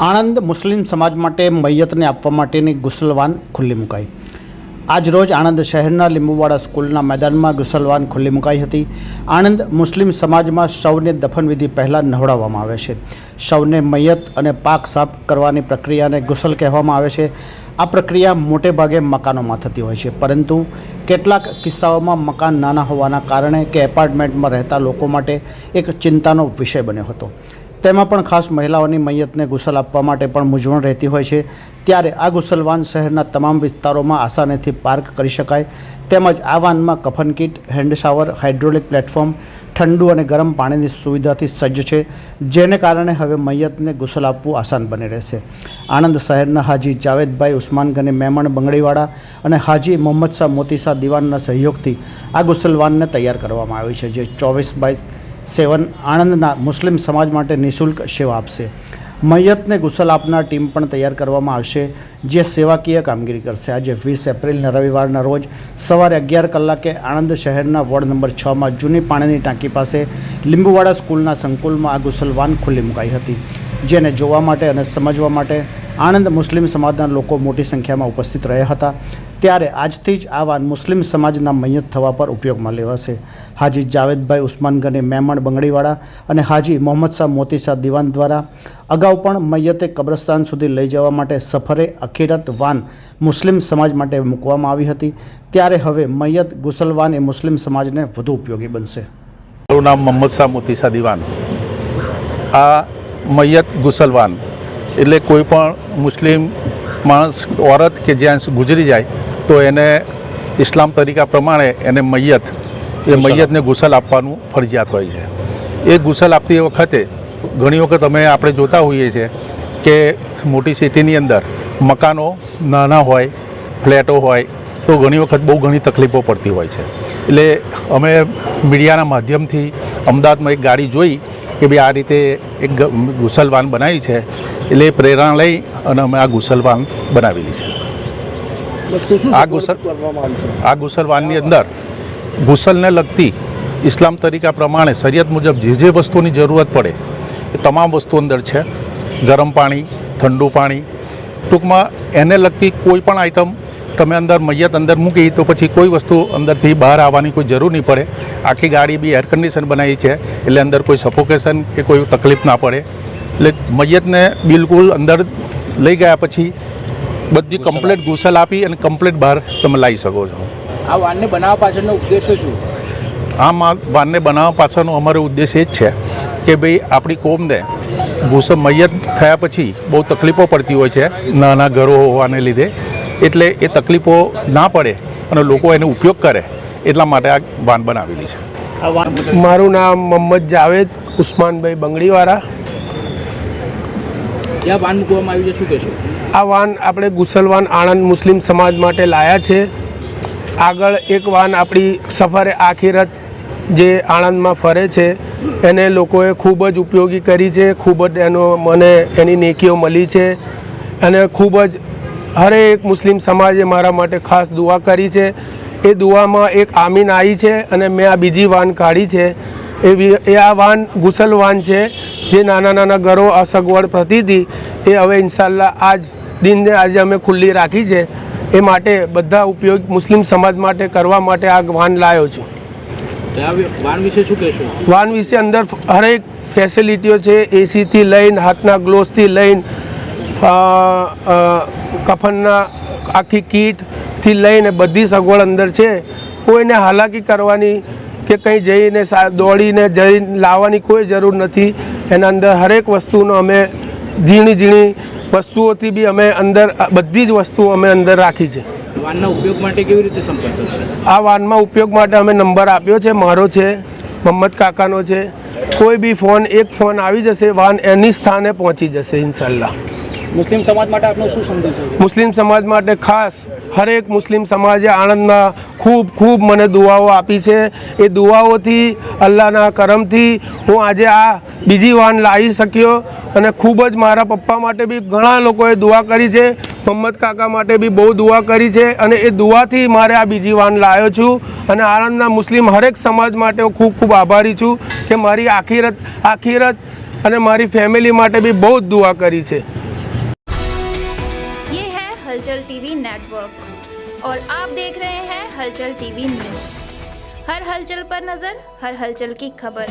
આણંદ મુસ્લિમ સમાજ માટે મૈયતને આપવા માટેની ગુસલવાન ખુલ્લી મુકાઈ। આજ રોજ આણંદ શહેરના લીંબુવાડા સ્કૂલના મેદાનમાં ગુસલવાન ખુલ્લી મુકાઈ હતી। આણંદ મુસ્લિમ સમાજમાં શવને દફનવિધિ પહેલાં નવડાવવામાં આવે છે। શવને મૈયત અને પાક સાફ કરવાની પ્રક્રિયાને ગુસલ કહેવામાં આવે છે। આ પ્રક્રિયા મોટે ભાગે મકાનોમાં થતી હોય છે, પરંતુ કેટલાક કિસ્સાઓમાં મકાન નાના હોવાના કારણે કે એપાર્ટમેન્ટમાં રહેતા લોકો માટે એક ચિંતાનો વિષય બન્યો હતો। તેમાં પણ ખાસ મહિલાઓની મૈયતને ગુસલ આપવા માટે પણ મૂંઝવણ રહેતી હોય છે। ત્યારે આ ગુસલવાન શહેરના તમામ વિસ્તારોમાં આસાનીથી પાર્ક કરી શકાય, તેમજ આ વાનમાં કફન kit, hand shower, hydraulic platform, ઠંડુ અને ગરમ પાણીની સુવિધાથી સજ્જ છે, જેને કારણે હવે મૈયતને ગુસલ આપવું આસાન બની રહેશે। આણંદ શહેરના હાજી જાવેદભાઈ ઉસ્માન ગની મેમણ બંગડીવાડા અને હાજી મોહમ્મદ શાહ મોતીસા દીવાનના સહયોગથી આ ગુસલવાનને તૈયાર કરવામાં આવી છે, જે 24/7 આણંદના મુસ્લિમ સમાજ માટે નિઃશુલ્ક સેવા આપશે। મૈયતને ગુસલ આપનાર ટીમ પણ તૈયાર કરવામાં આવશે, જે સેવાકીય કામગીરી કરશે। આજે 20 એપ્રિલના રવિવારના રોજ સવારે 11 કલાકે આણંદ શહેરના વોર્ડ નંબર 6માં જૂની પાણીની ટાંકી પાસે લીંબુવાડા સ્કૂલના સંકુલમાં આ ગુસલવાન ખુલ્લી મુકાઈ હતી, જેને જોવા માટે અને સમજવા માટે આણંદ મુસ્લિમ સમાજના લોકો મોટી સંખ્યામાં ઉપસ્થિત રહ્યા હતા। ત્યારે આજથી જ આ વાન મુસ્લિમ સમાજના મૈયત થવા પર ઉપયોગમાં લેવાશે। હાજી જાવેદભાઈ ઉસ્માન ગની મેમણ બંગડીવાડા અને હાજી મોહમ્મદ શાહ મોતીસા દીવાન દ્વારા અગાઉ પણ મૈયતે કબ્રસ્તાન સુધી લઈ જવા માટે સફરે અખીરત વાન મુસ્લિમ સમાજ માટે મૂકવામાં આવી હતી। ત્યારે હવે મૈયત ગુસલવાન એ મુસ્લિમ સમાજને વધુ ઉપયોગી બનશે। મારું નામ મોહમ્મદ શાહ મોતીસા દીવાન। આ મૈયત ગુસલવાન એટલે કોઈ પણ મુસ્લિમ માણસ, औरत કે જેન્ટ્સ ગુજરી જાય તો એને ઇસ્લામ તરીકા પ્રમાણે એને મૈયતને ગુસલ આપવાનું ફરજિયાત હોય છે। એ ગુસલ આપતી વખતે ઘણી વખત આપણે જોતા હોઈએ છીએ કે મોટી સિટીની અંદર મકાનો નાના હોય, ફ્લેટો હોય, તો ઘણી વખત બહુ ઘણી તકલીફો પડતી હોય છે। એટલે અમે મીડિયાના માધ્યમથી અમદાવાદમાં એક ગાડી જોઈ કે ભાઈ આ રીતે એક ગુસલવાન બનાવી છે, એટલે પ્રેરણા લઈ અને અમે આ ગુસલવાન બનાવેલી છે। આ ગુસલવાનની અંદર ગુસલને લગતી ઇસ્લામ તરીકા પ્રમાણે શરિયત મુજબ જે વસ્તુની જરૂરત પડે એ તમામ વસ્તુ અંદર છે। ગરમ પાણી, ઠંડુ પાણી, ટૂંકમાં એને લગતી કોઈ પણ આઈટમ તમે અંદર મૈયત અંદર મૂકી તો પછી કોઈ વસ્તુ અંદરથી બહાર આવવાની કોઈ જરૂર નહીં પડે। આખી ગાડી બી એર કન્ડિશન બનાવી છે, એટલે અંદર કોઈ સફોકેશન કે કોઈ તકલીફ ના પડે। એટલે મૈયતને બિલકુલ અંદર લઈ ગયા પછી બધી કમ્પ્લીટ ગુસલ આપી અને કમ્પ્લીટ બહાર તમે લાવી શકો છો। આ વાનને બનાવવા પાછળનો ઉદ્દેશ્ય શું? આ વાનને બનાવવા પાછળનો અમારો ઉદ્દેશ એ જ છે કે ભાઈ આપણી કોમને મૈયત થયા પછી બહુ તકલીફો પડતી હોય છે, નાના ઘરો હોવાને લીધે, એટલે એ તકલીફો ના પડે અને લોકો એનો ઉપયોગ કરે, એટલા માટે આ વાન બનાવેલી છે। મારું નામ મોહમ્મદ જાવેદ ઉસ્માનભાઈ બંગડીવાળા। ક્યાં વાન મૂકવામાં આવ્યું છે, શું કહેશો? આ વાન આપણે ગુસલવાન આણંદ મુસ્લિમ સમાજ માટે લાયા છે। આગળ એક વાન આપણી સફરે આખિરત જે આણંદમાં ફરે છે એને લોકોએ ખૂબ જ ઉપયોગી કરી છે, ખૂબ જ મને એની નેકીઓ મળી છે, અને ખૂબ જ હરેક મુસ્લિમ સમાજે મારા માટે ખાસ દુઆ કરી છે। એ દુઆમાં એક આમીન આવી છે, અને મેં આ બીજી વાન કાઢી છે। એ આ વાન ગુસલ વાન છે, જે નાના નાના ઘરો અસગવડ થતી હતી એ હવે ઇન્શાલ્લાહ આજે અમે ખુલ્લી રાખી છે। એ માટે બધા ઉપયોગ મુસ્લિમ સમાજ માટે કરવા માટે આ વાન લાવ્યો છું। વાન વિશે શું કહેશો? વાન વિશે અંદર હરેક ફેસિલિટીઓ છે, એસીથી લઈને હાથના ગ્લોવ્સથી લઈને કફનના આખી કીટથી લઈને બધી સગવડ અંદર છે। કોઈને હાલાકી કરવાની કે કંઈ જઈને દોડીને લાવવાની કોઈ જરૂર નથી। એના અંદર હરેક વસ્તુનો અમે ઝીણી વસ્તુઓથી બી અમે અંદર બધી જ વસ્તુઓ અમે અંદર રાખી છે। વાનના ઉપયોગ માટે કેવી રીતે સંપર્ક કરશે? આ વાનમાં ઉપયોગ માટે અમે નંબર આપ્યો છે, મારો છે, મોહમ્મદ કાકાનો છે। કોઈ બી એક ફોન આવી જશે, વાન એની સ્થાને પહોંચી જશે ઇન્શાલ્લાહ। મુસ્લિમ સમાજ માટે આપનો શું સંદેશ છે? મુસ્લિમ સમાજ માટે ખાસ હરેક મુસ્લિમ સમાજે આણંદમાં ખૂબ મને દુઆઓ આપી છે। એ દુઆઓથી, અલ્લાહના કરમથી હું આજે આ બીજી વાન લાવી શક્યો, અને ખૂબ જ મારા પપ્પા માટે બી ઘણા લોકોએ દુઆ કરી છે, મોહમ્મદ કાકા માટે બી બહુ દુઆ કરી છે, અને એ દુઆથી મારે આ બીજી વાન લાવ્યો છું। અને આણંદના મુસ્લિમ હરેક સમાજ માટે હું ખૂબ આભારી છું કે મારી આખિરત અને મારી ફેમિલી માટે બી બહુ જ દુઆ કરી છે। हलचल टीवी नेटवर्क और आप देख रहे हैं हलचल टीवी न्यूज़। हर हलचल पर नज़र, हर हलचल की खबर।